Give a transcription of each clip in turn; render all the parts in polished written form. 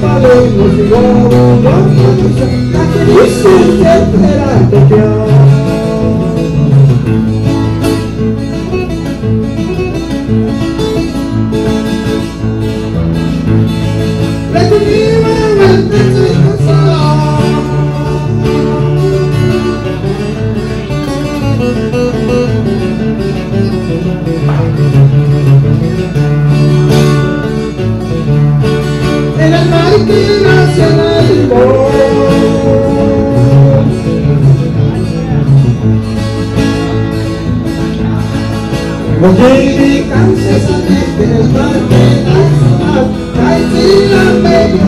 podemos igual, la que dice siempre la atención. En el mar que nace en el oye mi canción en el mar que nace en la media.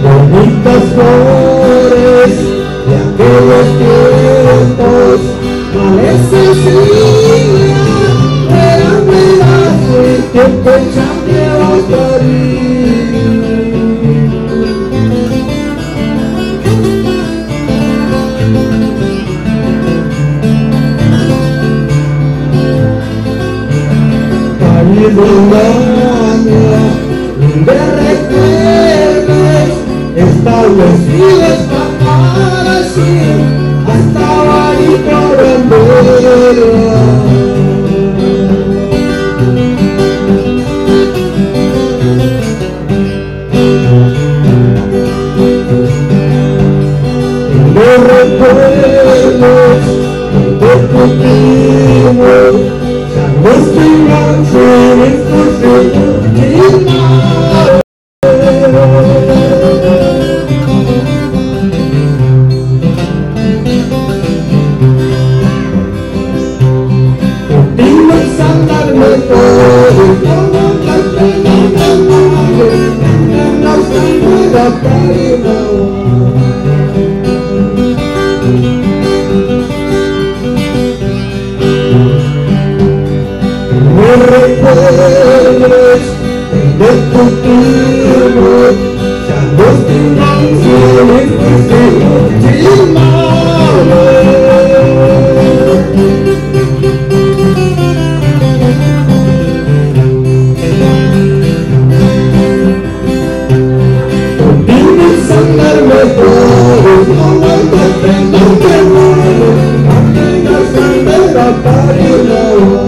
Bonitas flores de aquellos tiempos, parece eran pedazos y tiempo echarme a Caribe un año de recuerdos establecidos para así hasta Barito Bandera. Tengo recuerdos de contigo, ya no estoy más en estos sentidos. Para